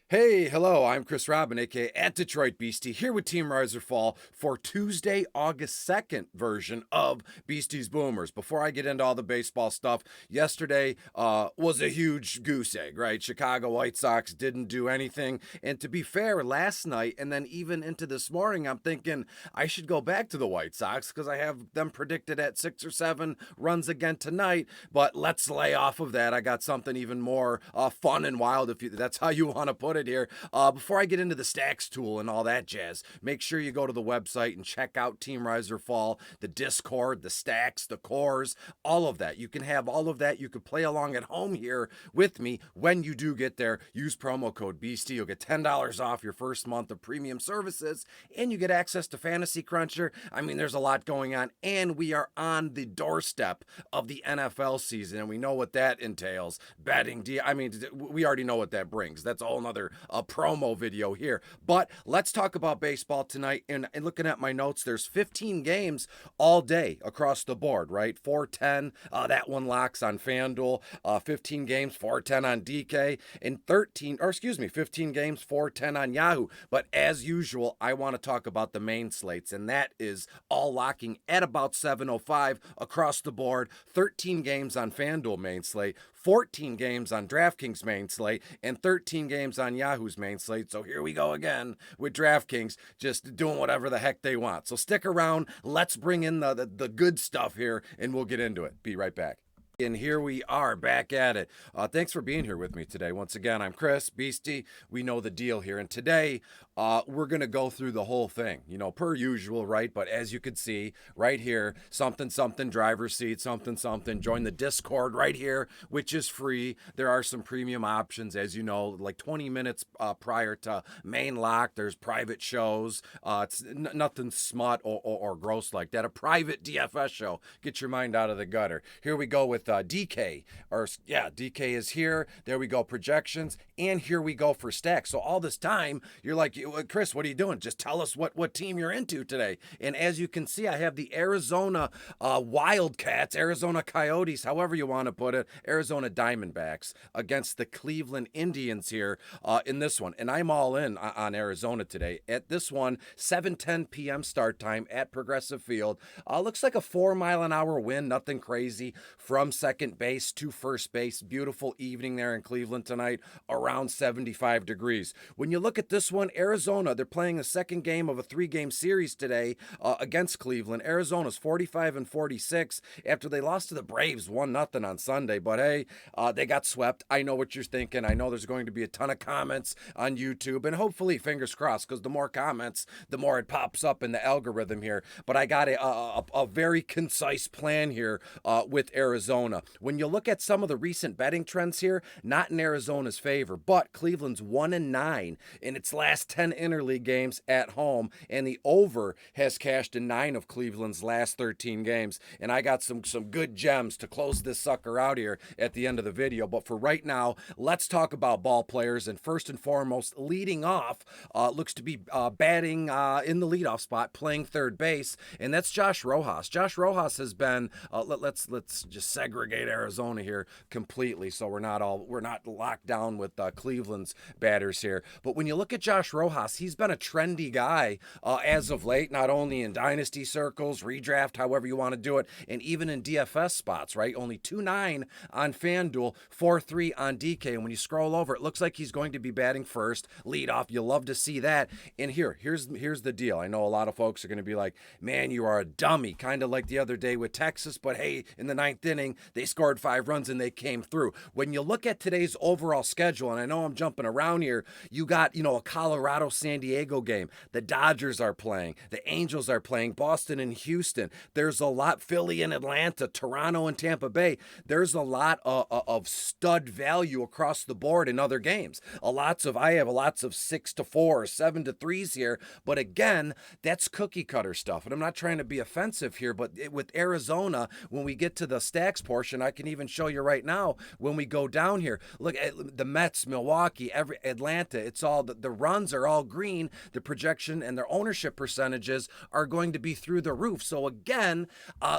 Hey, hello, I'm Chris Robin, aka at Detroit Beastie, here with Team Riser Fall for Tuesday, August 2nd version of Beastie's Boomers. Before I get into all the baseball stuff, yesterday was a huge goose egg, right? Chicago White Sox didn't do anything. And to be fair, last night and then even into this morning, I'm thinking I should go back to the White Sox because I have them predicted at 6 or 7 runs again tonight. But let's lay off of that. I got something even more fun and wild, if that's how you want to put it here. Before I get into the stacks tool and all that jazz, make sure you go to the website and check out Team Riser Fall, the Discord, the stacks, the cores, all of that. You can have all of that. You can play along at home here with me when you do get there. Use promo code Beastie. You'll get $10 off your first month of premium services, and you get access to Fantasy Cruncher. I mean, there's a lot going on, and we are on the doorstep of the NFL season, and we know what that entails. Betting, I mean, we already know what that brings. That's a whole nother promo video here. But let's talk about baseball tonight. And looking at my notes, there's 15 games all day across the board, right? 410, that one locks on FanDuel. 15 games, 410 on DK, and 15 games, 410 on Yahoo. But as usual, I want to talk about the main slates, and that is all locking at about 7:05 across the board. 13 games on FanDuel main slate, 14 games on DraftKings main slate, and 13 games on Yahoo's main slate. So here we go again with DraftKings just doing whatever the heck they want. So stick around. Let's bring in the good stuff here, and we'll get into it. Be right back. And here we are back at it. Thanks for being here with me today. Once again, I'm Chris, Beastie. We know the deal here. And today, we're going to go through the whole thing, per usual, right? But as you can see right here, something, driver's seat, something. Join the Discord right here, which is free. There are some premium options, as you know, like 20 minutes prior to main lock. There's private shows. It's nothing smut or gross like that. A private DFS show. Get your mind out of the gutter. Here we go with DK, DK is here. There we go, projections, and here we go for stacks. So all this time, you're like, Chris, what are you doing? Just tell us what team you're into today. And as you can see, I have the Arizona Wildcats, Arizona Coyotes, however you want to put it, Arizona Diamondbacks against the Cleveland Indians here in this one. And I'm all in on Arizona today. At this one, 7:10 p.m. start time at Progressive Field. Looks like a 4-mile-an-hour wind, nothing crazy from second base to first base. Beautiful evening there in Cleveland tonight, around 75 degrees. When you look at this one, Arizona, they're playing the second game of a 3-game series today against Cleveland. Arizona's 45-46 after they lost to the Braves 1-0 on Sunday. But hey, they got swept. I know what you're thinking. I know there's going to be a ton of comments on YouTube, and hopefully, fingers crossed, because the more comments, the more it pops up in the algorithm here. But I got a very concise plan here with Arizona. When you look at some of the recent betting trends here, not in Arizona's favor, but Cleveland's 1-9 in its last 10 interleague games at home, and the over has cashed in 9 of Cleveland's last 13 games. And I got some good gems to close this sucker out here at the end of the video. But for right now, let's talk about ball players. And first and foremost, leading off, looks to be batting in the leadoff spot, playing third base, and that's Josh Rojas. Josh Rojas has been let's just segregate Arizona here completely, so we're not locked down with Cleveland's batters here. But when you look at Josh Rojas, he's been a trendy guy as of late, not only in dynasty circles, redraft, however you want to do it, and even in DFS spots, right? Only 2.9 on FanDuel, 4.3 on DK, and when you scroll over, it looks like he's going to be batting first, leadoff. You love to see that. And here's the deal. I know a lot of folks are going to be like, man, you are a dummy, kind of like the other day with Texas, but hey, in the 9th inning, they scored 5 runs and they came through. When you look at today's overall schedule, and I know I'm jumping around here, you got, a Colorado-San Diego game. The Dodgers are playing. The Angels are playing. Boston and Houston. There's a lot. Philly and Atlanta. Toronto and Tampa Bay. There's a lot of stud value across the board in other games. I have lots of 6-4, 7-3s here. But again, that's cookie cutter stuff. And I'm not trying to be offensive here, but with Arizona, when we get to the stacks portion. I can even show you right now when we go down here. Look at the Mets, Milwaukee, Atlanta. It's all the runs are all green. The projection and their ownership percentages are going to be through the roof. So again,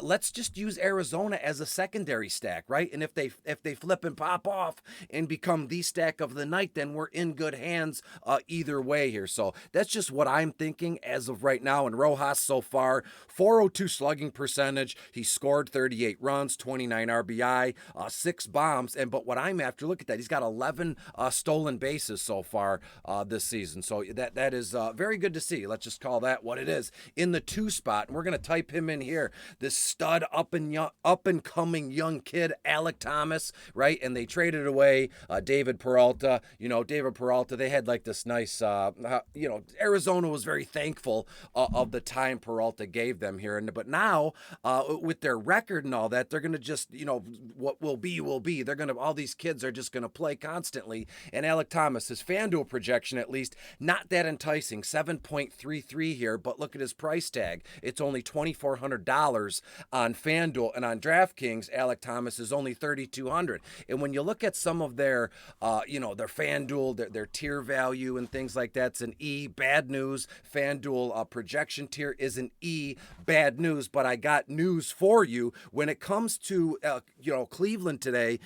let's just use Arizona as a secondary stack, right? And if they flip and pop off and become the stack of the night, then we're in good hands either way here. So that's just what I'm thinking as of right now. And Rojas so far, 402 slugging percentage. He scored 38 runs, 29 RBI, 6 bombs. But what I'm after, look at that. He's got 11 stolen bases so far this season. So that is very good to see. Let's just call that what it is. In the 2 spot, and we're going to type him in here, this stud up and coming young kid, Alec Thomas, right? And they traded away David Peralta. David Peralta, they had like this nice, Arizona was very thankful of the time Peralta gave them here. But now, with their record and all that, they're going to just, what will be, will be. They're going to, all these kids are just going to play constantly. And Alec Thomas, his FanDuel projection at least, not that enticing, 7.33 here, but look at his price tag. It's only $2,400 on FanDuel, and on DraftKings, Alec Thomas is only $3,200. And when you look at some of their, their FanDuel, their tier value and things like that, it's an E. Bad news. FanDuel projection tier is an E. Bad news. But I got news for you when it comes to Cleveland today.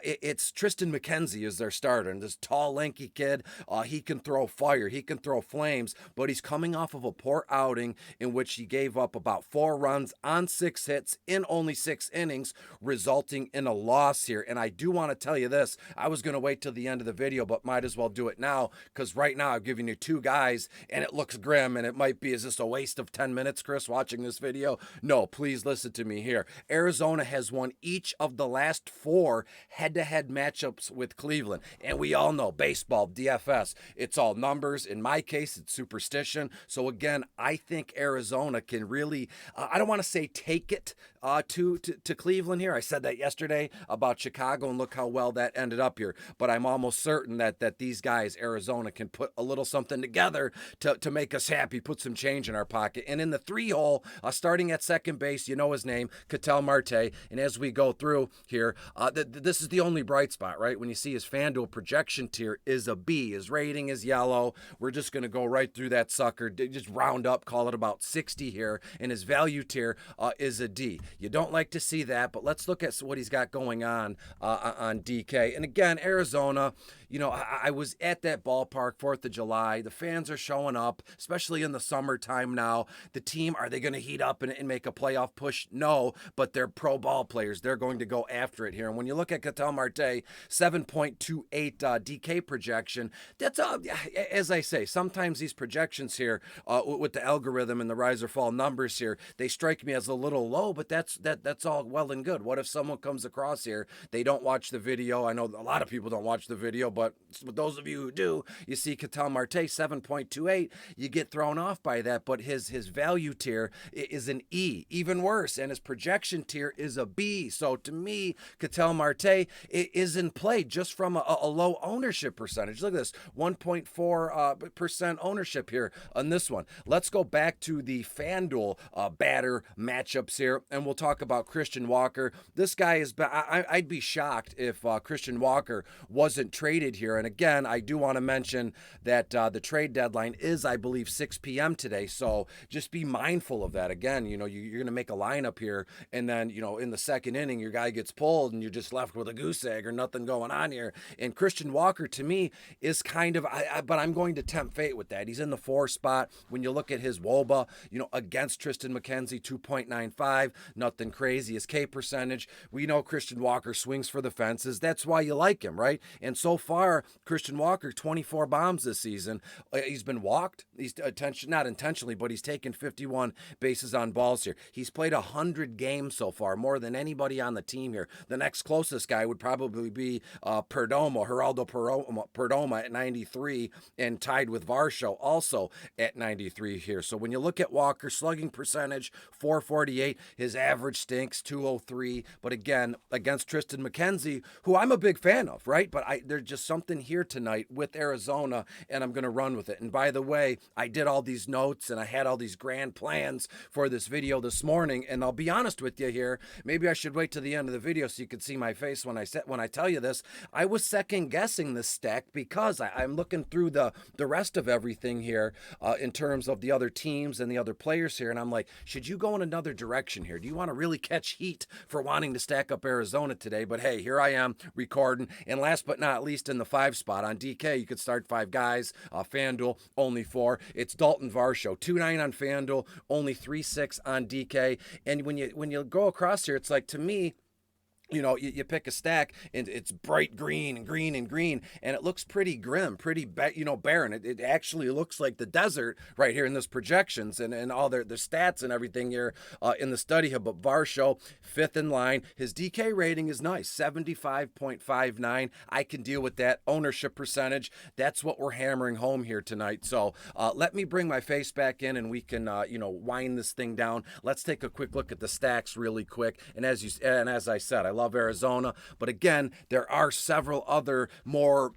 It's Tristan Mckenzie is their starter, and this tall, lanky kid. He can throw fire. He can throw flames. But he's coming off of a poor outing in which he gave up about 4 runs on 6 hits in only 6 innings, resulting in a loss here. And I do want to tell you this. I was going to wait till the end of the video, but might as well do it now, because right now I'm giving you 2 guys, and it looks grim, and it might be, is this a waste of 10 minutes, Chris, watching this video? No, please listen to me here. Arizona has won each of the last 4 head-to-head matchups with Cleveland. And we all know baseball, DFS, it's all numbers. In my case, it's superstition. So again, I think Arizona can really, I don't want to say take it to Cleveland here. I said that yesterday about Chicago, and look how well that ended up here. But I'm almost certain that these guys, Arizona, can put a little something together to make us happy, put some change in our pocket. And in the 3-hole, starting at second base, you know his name, Ketel Marte. And as we go through here, this is the only bright spot, right? When you see his FanDuel projection tier is a B. His rating is yellow. We're just going to go right through that sucker, just round up, call it about 60 here. And his value tier is a D. You don't like to see that, but let's look at what he's got going on DK. And again, Arizona, I was at that ballpark 4th of July. The fans are showing up, especially in the summertime now. The team, are they going to heat up and make a playoff push? No, but they're pro ball players. They're going to go after it here. And when you look at Ketel Marte, 7.28 DK projection, that's, as I say, sometimes these projections here with the algorithm and the rise or fall numbers here, they strike me as a little low, but that's all well and good. What if someone comes across here, they don't watch the video? I know a lot of people don't watch the video, but those of you who do, you see Ketel Marte 7.28, you get thrown off by that, but his value tier is an E, even worse, and his projection tier is a B. So to me, Ketel Marte is in play just from a low ownership percentage. Look at this, 1.4% ownership here on this one. Let's go back to the FanDuel batter matchups here, and we'll talk about Christian Walker. This guy is, I'd be shocked if Christian Walker wasn't traded here. And again, I do want to mention that the trade deadline is, I believe, 6 p.m. today. So just be mindful of that. Again, you're going to make a lineup here, and then, in the second inning, your guy gets pulled and you're just left with a goose egg or nothing going on here. And Christian Walker, to me, is kind of, but I'm going to tempt fate with that. He's in the 4 spot. When you look at his WOBA, against Tristan Mckenzie, 2.95, nothing crazy. His K percentage, we know Christian Walker swings for the fences. That's why you like him, right? And so far, Christian Walker, 24 bombs this season. He's been walked. He's not intentionally, but he's taken 51 bases on balls here. He's played 100 games so far, more than anybody on the team here. The next closest guy would probably be Geraldo Perdomo at 93, and tied with Varsho also at 93 here. So when you look at Walker, slugging percentage, 448. His average stinks, 203. But again, against Tristan Mckenzie, who I'm a big fan of, right? But there's just something here tonight with Arizona, and I'm going to run with it. And by the way, I did all these notes and I had all these grand plans for this video this morning, and I'll be honest with you here, maybe I should wait to the end of the video so you can see my face when I tell you this. I was second guessing this stack because I'm looking through the rest of everything here in terms of the other teams and the other players here, and I'm like, should you go in another direction here? Do you want to really catch heat for wanting to stack up Arizona today? But hey, here I am recording. And last but not least, in the 5 spot on DK, you could start 5 guys. FanDuel only 4. It's Dalton Varsho, 2.9 on FanDuel, only 3.6 on DK. And when you go across here, it's like, to me, you know, you pick a stack and it's bright green and green and green, and it looks pretty grim, pretty barren. It actually looks like the desert right here in this projections and all their stats and everything here in the study hub. But Varsho, 5th in line. His DK rating is nice, 75.59. I can deal with that. Ownership percentage, that's what we're hammering home here tonight. So let me bring my face back in and we can wind this thing down. Let's take a quick look at the stacks really quick. And as I said, I love Arizona, but again, there are several other more,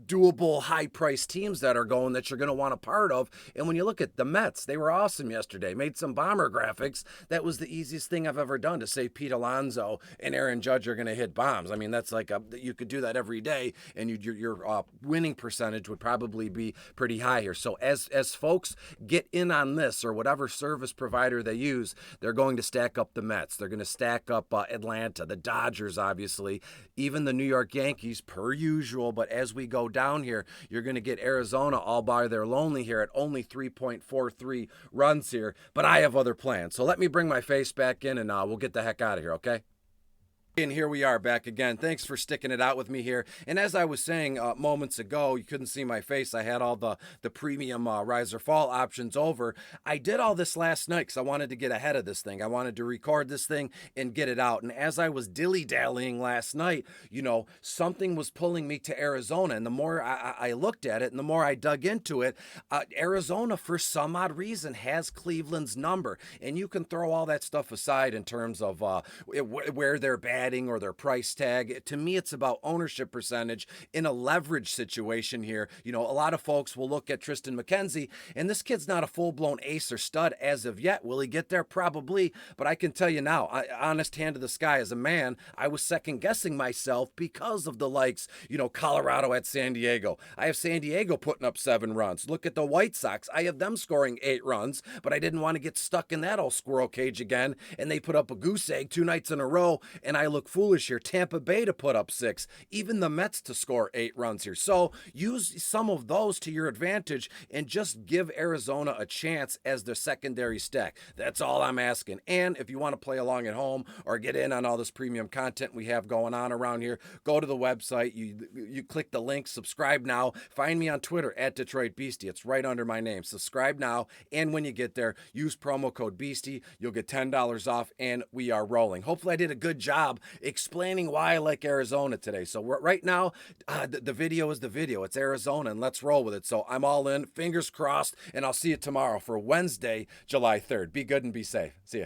doable high-priced teams that are going that you're going to want a part of. And when you look at the Mets, they were awesome yesterday. Made some bomber graphics. That was the easiest thing I've ever done, to say Pete Alonso and Aaron Judge are going to hit bombs. I mean, that's like you could do that every day, and your winning percentage would probably be pretty high here. So as folks get in on this, or whatever service provider they use, they're going to stack up the Mets. They're going to stack up Atlanta, the Dodgers, obviously, even the New York Yankees per usual. But as we go down here, you're going to get Arizona all by their lonely here at only 3.43 runs here. But I have other plans. So let me bring my face back in and we'll get the heck out of here, okay? And here we are back again. Thanks for sticking it out with me here. And as I was saying moments ago, you couldn't see my face. I had all the premium rise or fall options over. I did all this last night because I wanted to get ahead of this thing. I wanted to record this thing and get it out. And as I was dilly-dallying last night, something was pulling me to Arizona. And the more I looked at it and the more I dug into it, Arizona, for some odd reason, has Cleveland's number. And you can throw all that stuff aside in terms of where they're bad or their price tag. To me, it's about ownership percentage in a leverage situation here. A lot of folks will look at Tristan Mckenzie, and this kid's not a full-blown ace or stud as of yet. Will he get there? Probably. But I can tell you now, honest hand to the sky, as a man, I was second-guessing myself because of the likes, Colorado at San Diego. I have San Diego putting up 7 runs. Look at the White Sox. I have them scoring 8 runs, but I didn't want to get stuck in that old squirrel cage again, and they put up a goose egg 2 nights in a row, and I look foolish here. Tampa Bay to put up 6, even the Mets to score 8 runs here. So use some of those to your advantage and just give Arizona a chance as their secondary stack. That's all I'm asking. And if you want to play along at home or get in on all this premium content we have going on around here, go to the website. You click the link, subscribe now. Find me on Twitter at Detroit Beastie. It's right under my name. Subscribe now. And when you get there, use promo code Beastie. You'll get $10 off, and we are rolling. Hopefully I did a good job explaining why I like Arizona today. So right now, the video is the video. It's Arizona, and let's roll with it. So I'm all in. Fingers crossed, and I'll see you tomorrow for Wednesday, July 3rd. Be good and be safe. See ya.